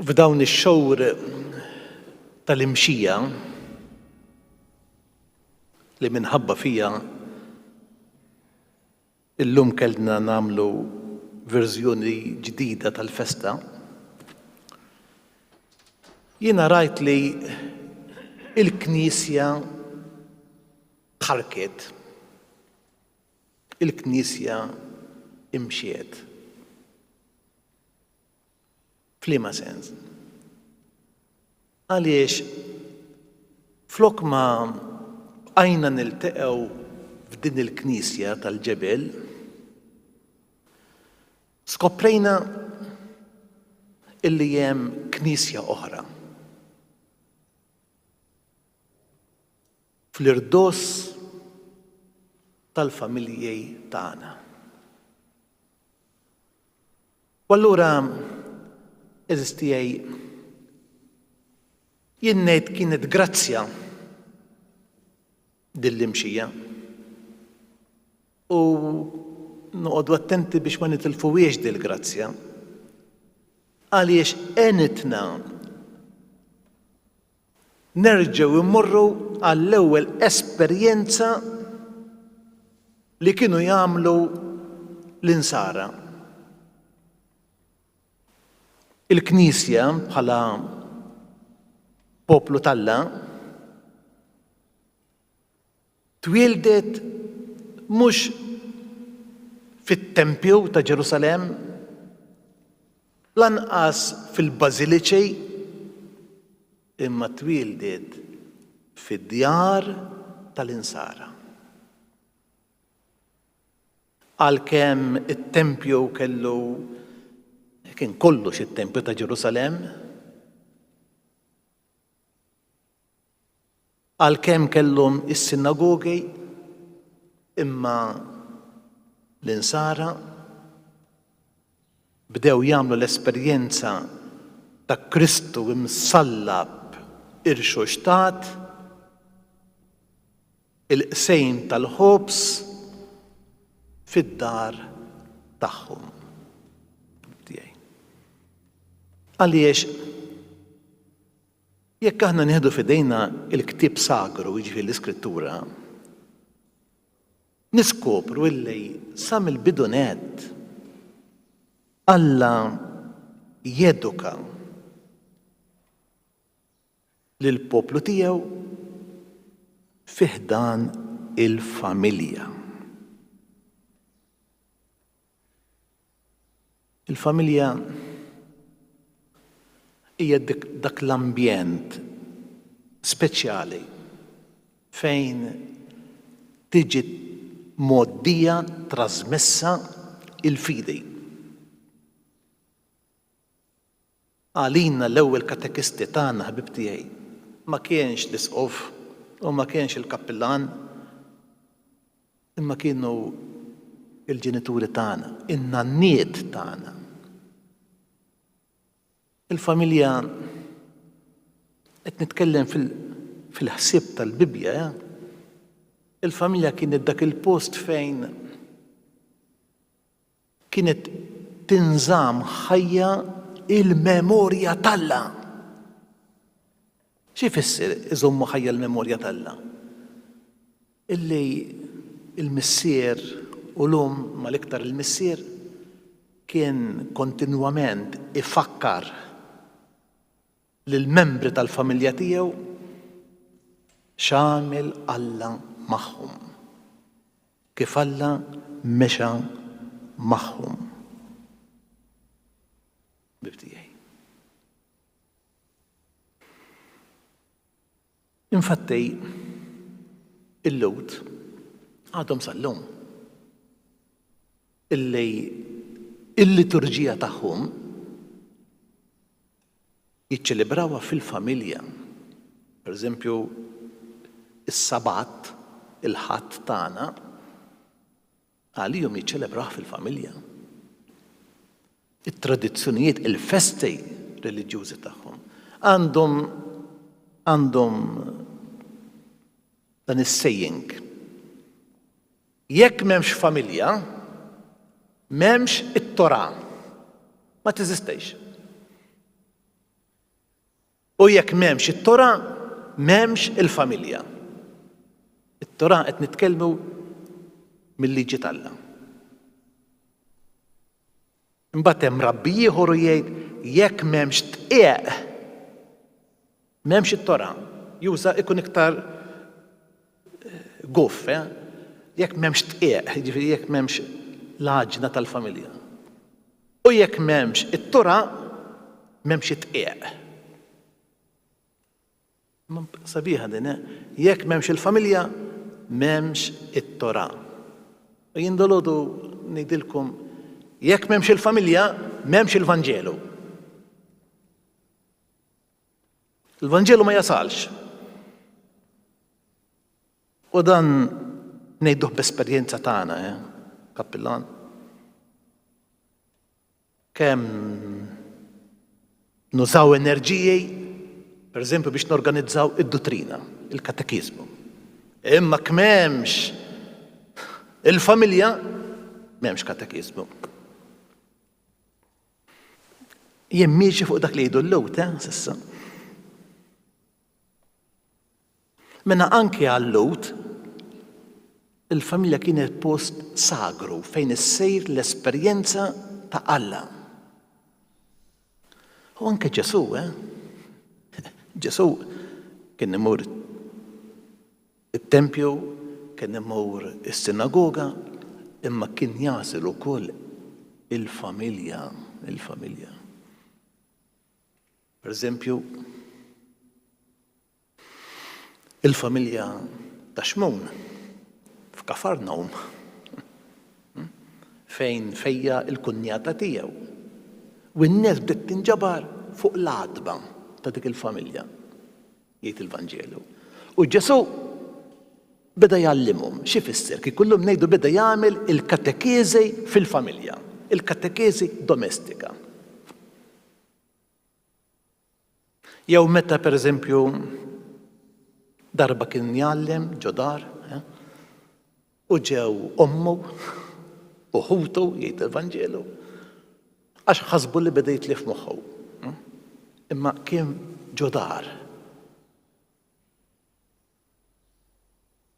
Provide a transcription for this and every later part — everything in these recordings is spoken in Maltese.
F'dawn ix-xhur tal-imxija li minħabba fija illum kellna nagħmlu verżjoni ġdida tal-festa, jiena rajt li il-Knisja tħarket, il-Knisja imxiet. F'liema sens? Għaliex flok ma bqajna niltaqgħu f'din il-Knisja tal-ġebel, skoprejna illi hemm Knisja oħra fl-irdos tal-familji tagħna. U allura eżis tiegħi jien ngħid kienet grazzja din l-imxija u noqogħdu attenti biex ma nitilfuhiex din il-grazzja għaliex għenitna nerġgħu immorru għall-ewwel esperjenza li kienu jagħmlu l-insara. Il-Knisja bħala poplu tal-Alla twieldet mhux fit-Tempju ta' Ġerusalemm, lanqas fil-Bażiliċi, imma twieldet fid-djar tal-insara. Għalkemm it-Tempju kien kollox it-Tempju ta' Ġerusalemm, għalkemm kellhom is-sinagogi, imma l-insara bdew jagħmlu l-esperjenza ta' Kristu imsallab irxu xtat, il-qsejm tal-ħobs fid-dar tagħhom. Għaliex jekk aħna nieħdu f'idejna il-ktieb sagru, jiġifieri l-Iskrittura, niskopru illi sa mill-bidu nett Alla jeduka lill-poplu tiegħu fih dan il-familja. Il-familja hija dak l-ambjent speċjali fejn tiġi mgħoddija trasmessa il-fidi. Għalina l-ewwel katekisti tagħna ħbib tiegħi ma kienx l-isqof u ma kienx il-kappillan, imma kienu il-ġenituri tagħna, in-nanniet tagħna. Il-familja qed nitkellem fil-ħsieb tal-Bibja, il-familja kienet dak il-post fejn kienet tinżamm ħajja il-memorja tal-Alla. Xi jfisser iżommu ħajja l-memorja tal-Alla? Illi il-missier u l-om mal-iktar il-missier kien kontinwament ifakkar lill-membri tal-familja tiegħu x'għamel Alla magħhom, kif Alla mexa magħhom. Bibtijaj. Infatti, il-Lud għadhom sal-lum illi il-liturġija tagħhom jiċċelebrawha fil-familja. Pereżempju, is-Sabat, il-ħadd tagħna, għalihom jiċċelebrawh fil-familja. it-tradizzjonijiet, il-festi reliġjużi tagħhom għandhom dan is-saying. Jekk m'hemmx familja, m'hemmx it-Torah. Ma teżistejx. U jekk m'hemmx it-Tora, m'hemmx il-familja. It-Tora qed nitkellmu mill-liġi tal-Alla. Imbagħad hemm Rabbi ieħor jgħid jekk m'hemmx tqieq, m'hemmx it-Tora. Juża ikun iktar guff, jekk m'hemmx tqieq, jiġifieri jekk m'hemmx l-għaġna tal-familja. U jekk m'hemmx it-Tora, m'hemmx it-tqieq. Sabiħa din, jekk m'hemmx il-familja, m'hemmx it-Tora. U jien dolodu ngħidilkom jekk m'hemmx il-familja, m'hemmx il-Vanġelu. Il-Vanġelu ma jasalx. U dan ngħiduh b'esperjenza tagħna, Kappillan. Kemm nużaw enerġiji, pereżempju biex norganizzaw id-dottrina, il-katekizmu. Imma m'hemmx il-familja, m'hemmx katekizmu. Jien miexi fuq dak li jgħidu l-lewt, s'issa. Mela anke għall-lewt, il-familja kienet post sagru fejn issejr l-esperjenza ta' Alla. U anke Ġesu, Ġesu kien imur it-tempju, kien imur is-sinagoga, imma kien jażel ukoll il-familja. Pereżempju, il-familja ta' Xmun f'Kafarnawm fejn fejja il-kunjata tiegħu. U n-nies bdiet tinġabar fuq l-għadba ta' dik il-familja, jgħid il-Vanġelu. U Ġesu beda jgħallimhom x'ifisser kif kullhom ngħidu beda jagħmel il-katekeżi fil-familja, il-katekeżi domestika. Jew meta pereżempju darba kien jgħallem ġodar, u ġew ommu u ħutu jgħid il-Vanġelu għax ħasbu li beda jitlif moħħu. Imma kien ġodar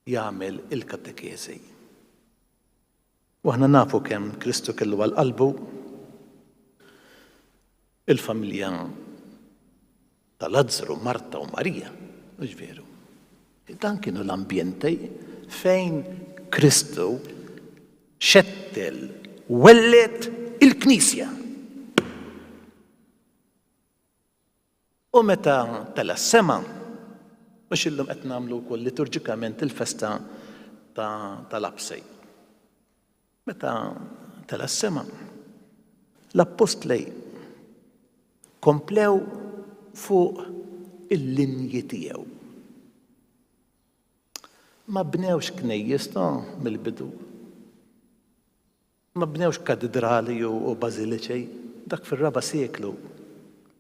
jagħmel il-katekeżi. U aħna nafu kemm Kristu kellu għal-qalbu il-familja ta' Lazzaru, Marta u Marija, mhux veru. Dan kienu l-ambjenti fejn Kristu xettel wellet il-Knisja. U meta tela s-sema, mhux illum qed nagħmlu wkoll liturġikament il-festa tal-Absej. Meta tela s-sema, l-Apostli komplew fuq il-linji tiegħu. Ma bnewx knejjes mill-bidu. Ma bnewx katedrali u bażiliċi, dak fir-raba' seklu.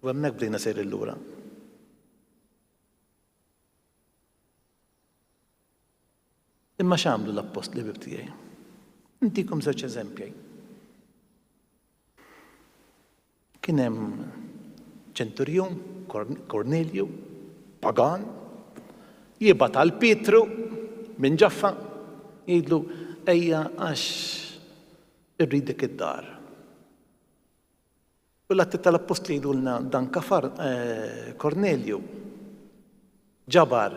U hemmhekk bdejna sejr lura. Imma x'għamlu l-Apostli ħbieb tiegħi? Intikom żewġ eżempji. Kien hemm ċenturjon Kornelju, pagan, jibgħat għal Pietru minn Ġaffa, jgħidlu ejja għax irridek id-dar. U l-atti tal-Apostli jgħidulna dan kafar Kornelju ġabar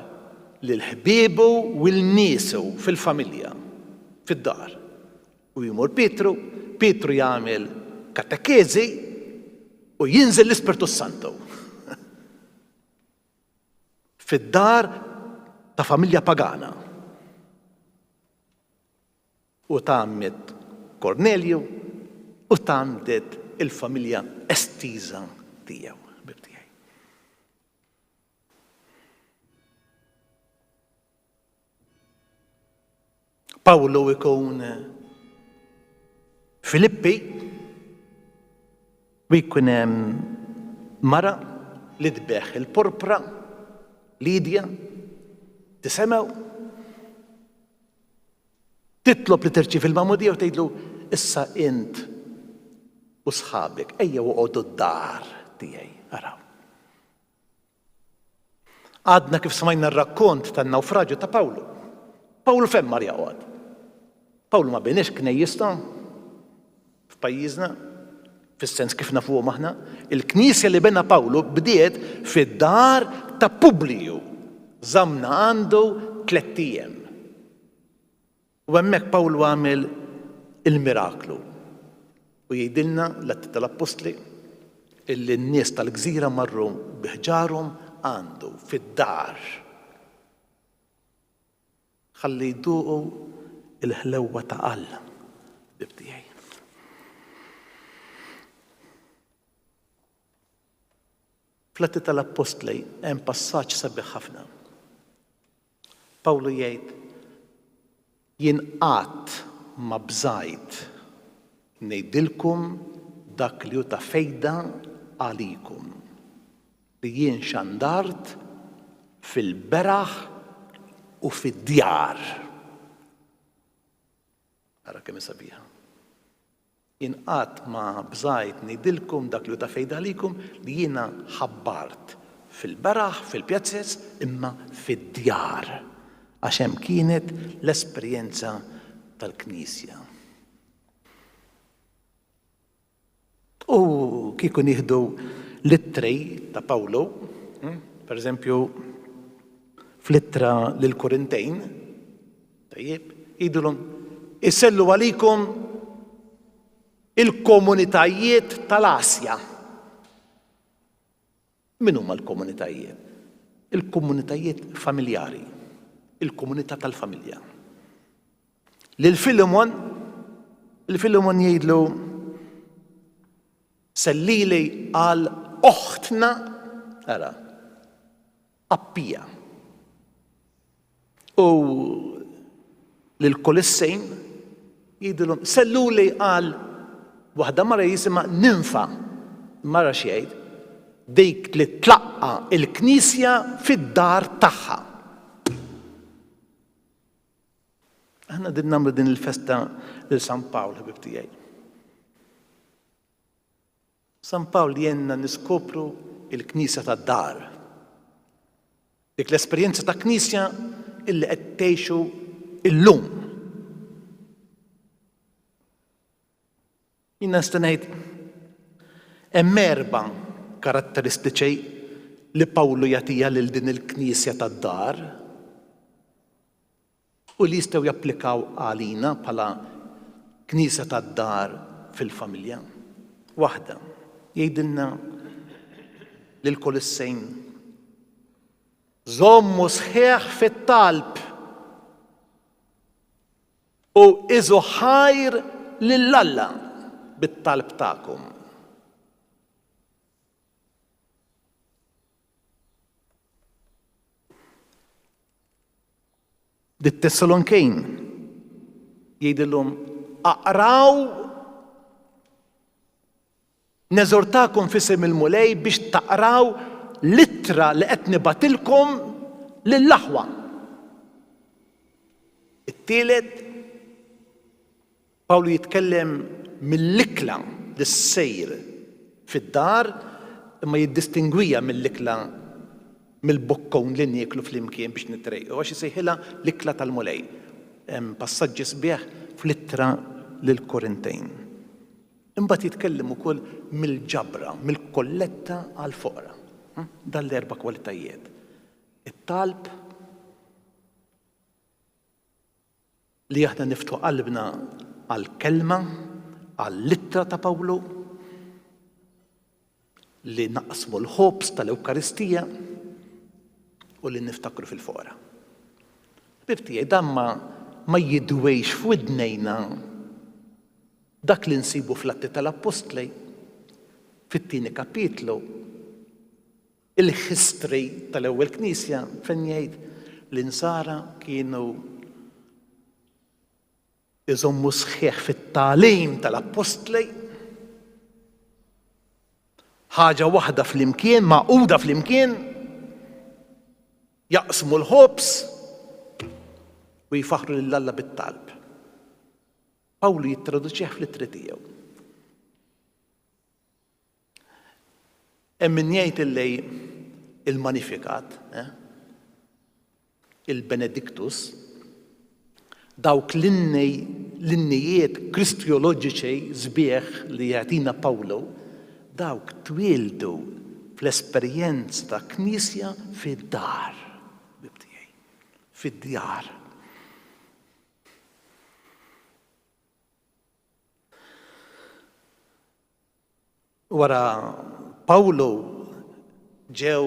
lil-ħbiebu u l-niesu fil-familja, fid-dar. U jmur Pietru jagħmel katekeżi u jinżel l-Ispirtu Santu. Fid-dar ta' familja pagana. U tagħmlet Kornelju u tagħmlet il-familja estiża tiegħu. Pawlu ikun Filippi u jkun hemm mara li tbeħ il-porpra Lidja tisemgħu titlob li terċi fil-mamudija u tgħidlu issa int u sħabek ejja uqgħodu d-dar tiegħi araw. Għadna kif smajna r-rakkont tan-nawfraġġju ta' Pawlu. Pawlu fejn mar jaqgħod. Pawlu ma benix knejjista f'pajjiżna, fis-sens kif nafuhom aħna. Il-Knisja li bena Pawlu bdiet fid-dar ta' Publiju. Żamna għandu 3 ijiem. U hemmhekk Pawlu għamel il-miraklu. U jgħidilna l-Atti tal-Apostli illi n-nies tal-gżira marru biħġarhom għandu fid-dar. Ħalli jduqu il-ħlewwa ta' Alla bibtijaj. Fl-Atti tal-Apostli hemm passaġġ sabiħ ħafna. Pawlu jgħid jien qatt ma bżajt ngħidilkom dak li hu ta' fejda għalikom li jien xandart fil-beraħ u fid-djar. Ara kemm sabiħa. Jien qatt ma bżajt ngħidilkom dak li hu ta' fejda għalikom li jiena ħabbart fil-beraħ, fil-pjazzes, imma fid-djar. Għax hemm kienet l-esperjenza tal-Knisja. U kieku nieħdu l-ittrej ta' Pawlu, per eżempju, fl-ittra lill-Korintejn, tajjeb, jgħidulhom isellu għalikom il-komunitajiet tal-Asja. Min huma l-komunitajiet? Il-komunitajiet familjari, il-komunità tal-familja. Lil-Filemon jgħidlu sellili għal oħtna, ara, Appija. U lil-Kolissejn jgħidulhom selluli għal waħda mara jisimha Ninfa. Mara x'jgħid? Dik li tlaqqa il-Knisja fid-dar tagħha. Aħna din nagħmlu din il-festa lil San Pawl, ħbib tiegħi. San Pawl jenna niskopru il-Knisja tad-dar. Dik l-esperjenza ta' Knisja illi qed tgħixu illum. Jien nista' ngħid hemm 4 karatteristiċi li Pawlu jagħtiha lil din il-Knisja tad-dar u li jistgħu japplikaw għalina bħala Knisja tad-dar fil-familja. Waħda, jgħidilna lil-Kolissejn żommu sħiħ fit-talb u iżu ħajr lill-Alla bit-talb tagħkom. Dit-Tessalonkejn jgħidilhom aqraw neżortakom f'isem il-mulej biex taqraw l-ittra li qed nibatilkom lill-aħwa. It-tielet Pawlu jitkellem mill-ikla lis-sejr fid-dar imma jiddistingwija mill-ikla mill-bokkon li nieklu fl-imkien biex nitrejqu, għax isejħilha l-ikla tal-mulej. Hemm passaġġi sbieħ fl-ittra lill-Korintejn. Imbagħad jitkellem ukoll mill-ġabra, mill-kolletta għall-foqra. Dan l-4 kwalitajiet. It-talb li aħna niftu qalbna għall-kelma, għall-ittra ta' Pawlu, li naqsmu l-ħobs tal-Ewkaristija u li niftakru fil-foqra. Bibtijaj, dan ma jidwejx f'widnejna dak li nsibu fl-Atti tal-Apostli fit-tieni kapitlu il-history tal-ewwel Knisja fejn jgħid l-insara kienu iżommu sħiħ fit-tagħlim tal-Apostli, ħaġa waħda fl-imkien, maquda fl-imkien, jaqsmu l-ħobs u jifaħru lill-Alla bit-talb. Pawlu jittraduċih fl-ittri tiegħu. Hemm min jgħid illi il-Magnificat, il-Benedictus, dawk l-innijiet kristjoloġiċi sbieħ li jagħtina Pawlu, dawk twildu fl-esperjenza ta' Knisja fid-dar, fid-djar. Wara Pawlu ġew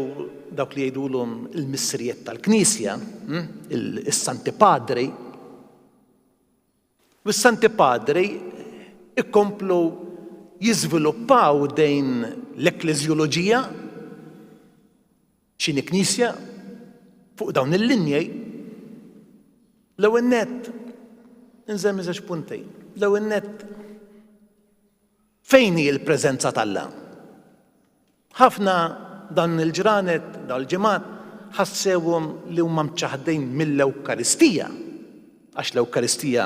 dawk li jgħidulhom il-missirijiet tal-Knisja, is-Santi Padri, u s-Santi Padri ikomplu jiżviluppaw dejn l-ekleżjoloġija x'inhi Knisja fuq dawn il-linji. L-ewwel nett inżemm żewġ punti. L-ewwel nett fejn hi l-preżenza t'Alla? Ħafna dan il-ġranet, dan il-ġimgħat ħassewhom li huma mċaħdejn mill-Ewkaristija, għax l-Ewkaristija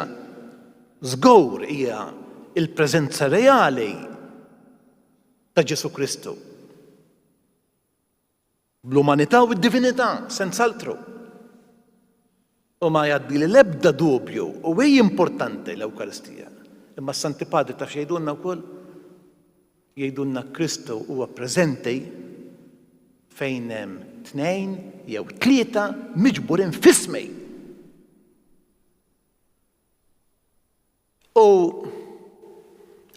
żgur hija il-preżenza reali ta' Ġesu Kristu. Bl-umanità u d-divinità, senza altro. U ma jgħaddi li l-ebda dubju, u hija importanti l-Ewkaristija. Imma s-Santi Padri taf jgħidulna wkoll, jgħidulna Kristu huwa preżenti fejn hemm 2 jew 3 miġburin f'ismi. U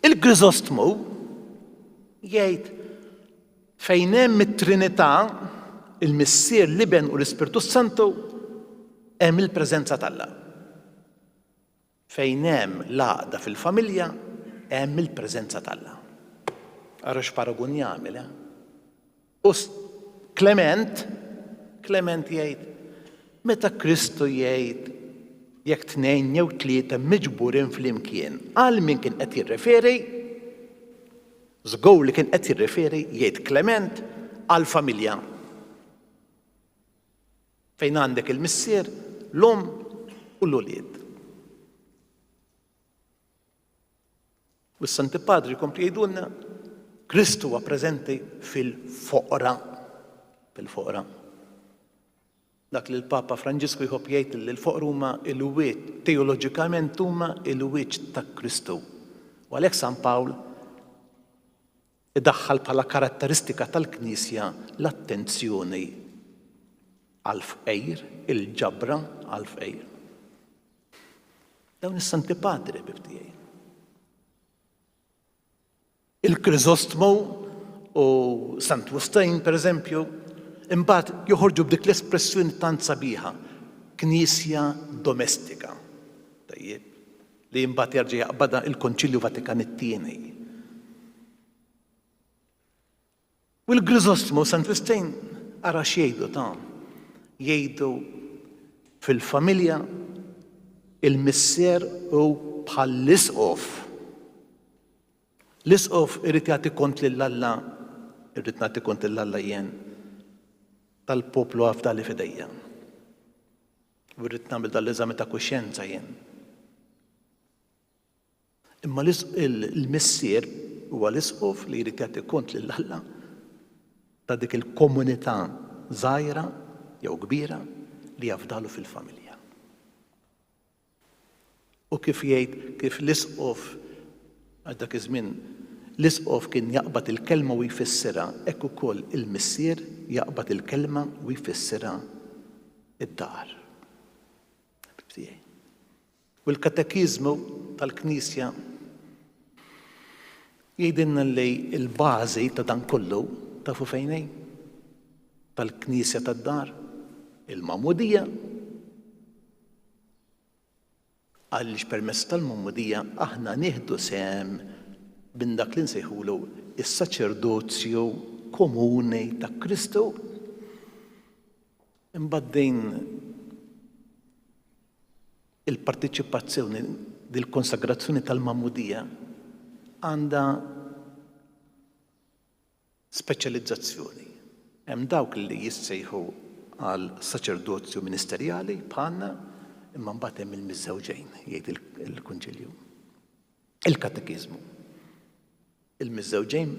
il-Griżostmu jgħid fejn hemm it-Trinità, il-Missier, l-Iben u l-Ispiritu Santu, hemm il-preżenza t'Alla. Fejn hemm l-għaqda fil-familja, hemm il-preżenza t'Alla. Ara x'paragun jagħmel, U Klement jgħid, meta Kristu jgħid jekk 2 jew 3 miġburin flimkien, għal min kien qed jirreferi, żgur li kien qed jirreferi, jgħid Klement, għal familja. Fejn għandek il-missier, l-om u l-ulied. U s-Santi Padri jkompli jgħidulna Kristu huwa preżenti fil-foqra. Fil-foqra. Dak li l-Papa Franġisku jħobb jgħid li l-foqra huma il-wiċċ, teoloġikament huma il-wiċċ ta' Kristu. U għalhekk San Pawl idaħħal bħala karatteristika tal-Knisja l-attenzjoni għall-fqejr, il-ġabra għall-fqejr. Dawn is-Santi Padri bibtijaj. Il-Kriżostmu u Sant Wustajn, per eżempju, imbagħad joħorġu b'dik l-espressjoni tant sabiħa, Knisja domestika. Tajjeb, li imbagħad jerġa' jaqbadha il-Konċilju Vatikan it-tieni. U l-Griżostmu Sant Wustajn ara x'jgħidu ta' jgħidu fil-familja il-missier u bħal l-isqof. L-isqof irrid jagħti kont lill-Alla, irrid nagħti kont lill-Alla jien tal-poplu għafdali fidejja. U rrid nagħmel dal-eżami ta' kuxjenza jien. Imma il-missier huwa l-isqof li jrid jagħti kont lill-Alla ta' dik il-komunità żgħira jew kbira li jafdalu fil-familja. U kif jgħid, kif l-isqof għal dak iż-żmien l-isqof kien jaqbad il-kelma u jfissirha, hekk ukoll il-missier jaqbad il-kelma u jfissirha id-dar. U l-katekiżmu tal-Knisja jgħidilna li l-bażi ta' dan kollu tafu fejn hi? Tal-Knisja tad-dar, il-Magħmudija. Għaliex permezz tal-Magħmudija aħna nieħdu sehem minn dak li nsejħulu is-saċerdozju komuni ta' Kristu. Imbagħad il-partiċipazzjoni dil-konsagrazzjoni tal-Magħmudija għandha speċjalizzazzjoni. Hemm dawk li jissejħu għal saċerdozju ministerjali bħalna, imma mbagħad hemm il-miżżewġejn jgħid il-Kunċilju. Il-Katekiżmu. Il-miżżewġejn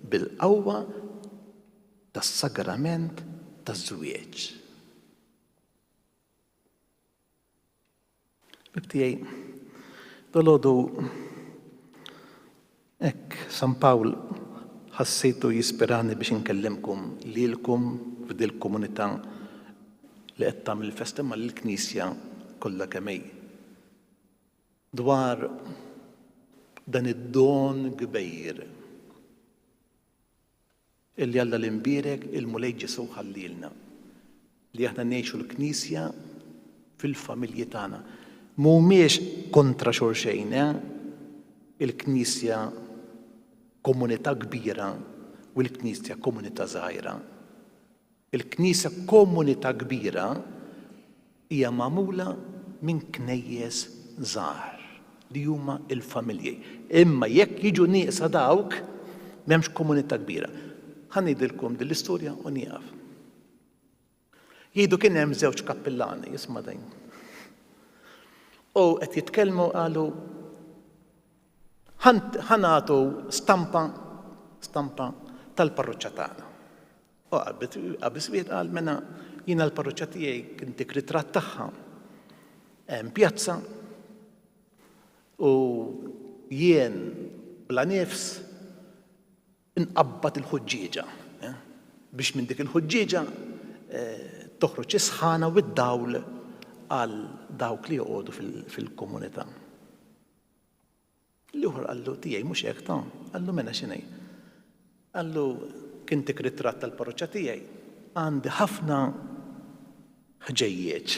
bil-qawwa tas-sagrament taż-żwieġ. Bibtijaj, dolodu San Pawl ħassejtu jispirani biex inkellimkom lilkom f'dil komunità li qed tagħmel il-festa mal-Knisja kollha kemm hi. Dwar dan id-don kbir illi Alla l-imbierek il-mulej Ġesu ħallilna li aħna ngħixu l-Knisja fil-familji tagħna. Mhumiex kontra xulxejn, il-Knisja komunità kbira u l-Knisja komunità żgħira. Il-Knisja komunità kbira hija magħmula minn knejjes żgħar li huma l-familji. Imma jekk jiġu nieqsa dawk m'hemmx komunità kbira. Ħanidilkom din l-istorja u nieqaf. Jgħidu kien hemm żewġ kappillani, jisma' dejn. U qed jitkellmu qalu ħanatu stampa tal-parroċċja tagħna. U qabis wieħed qal mena jiena l-parroċċja tiegħi kien dik ritratt tagħha hemm pjazza u jien bla nifs inqabbad il-ħuġġieġa biex minn dik il-ħuġġieġa toħroġ is-sħana u d-dawl għal dawk li joqogħdu fil-komunità. L-ieħor qallu tiegħi mhux hekk ta' qallu mena x'inhi. Qallu kien dik ritratt tal-parroċċja tiegħi għandi ħafna ħġejjeġ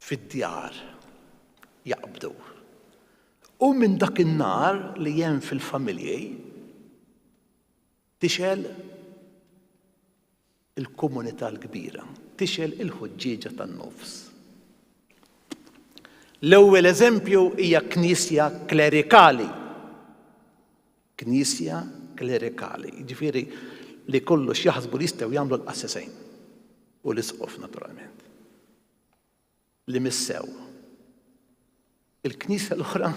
fid-djar jaqbdu. U minn dak in-nar li hemm fil-familji tixel il-komunità l-kbira, tixel il-ħuġġieġa tan-nofs. L-ewwel eżempju hija knisja klerikali. Knisja klerikali, jiġifieri li kollox jaħsbu li jistgħu jagħmlu l-qassesejn u l-isqof naturalment. Li missew. Il-knisja l-oħra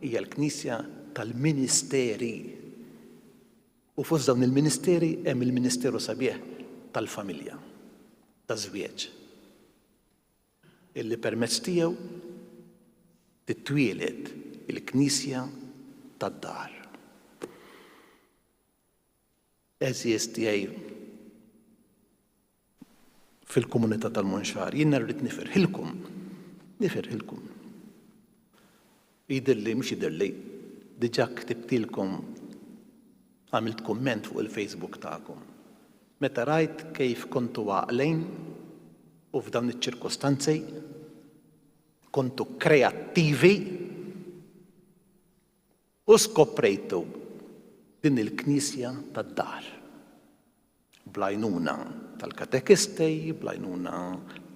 hija l-knisja tal-ministeri. U fost dawn il-ministeri hemm il-Ministeru sabiħ tal-familja, taż-żwieġ. Illi permezz tiegħu titwieled il-Knisja tad-dar. Eżies tiegħi fil-komunità tal-Munxar, jien rrid nifirħilkom. Jidhirli mhux jidhirli, diġà ktibtilkom għamilt kumment fuq il-Facebook tagħkom. Meta rajt kif kontu għaqlejn u f'dawn iċ-ċirkostanzi kontu kreattivi u skoprejtu din il-Knisja tad-dar. Blajnuna tal-katekistej, blajnuna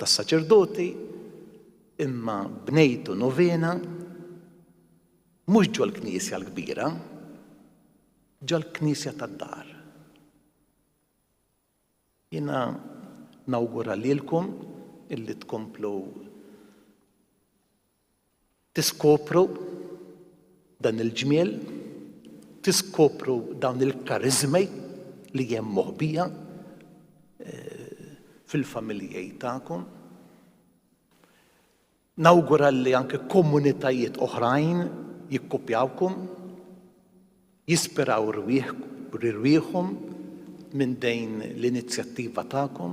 tas-saċerdoti, imma bnejtu novena mhux ġo l-Knisja l-kbira, ġo l-Knisja tad-dar. Jiena nawgura lilkom illi tkomplu tiskopru dan il-ġmiel, tiskopru dawn il-karizmi li hemm moħbija fil-familji tagħkom. Nawgura li anke komunitajiet oħrajn jikkupjawkom, jispiraw rwieħhom minn dejn l-inizjattiva tagħkom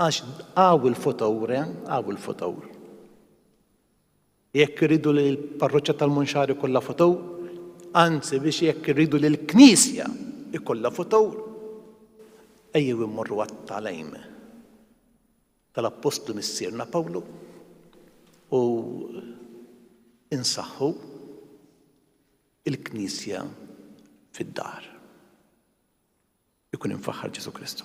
għax għaw il-futur. Jekk iridu li l-parroċċja tal-Munxar ikollha futur, anzi biex jekk iridu li l-Knisja ikollha futur, ejjew immorru għat-tagħlim tal-Apostlu missierna Pawlu u insaħħu il-Knisja fid-dar. Ikun infaħħar Ġesu Kristu.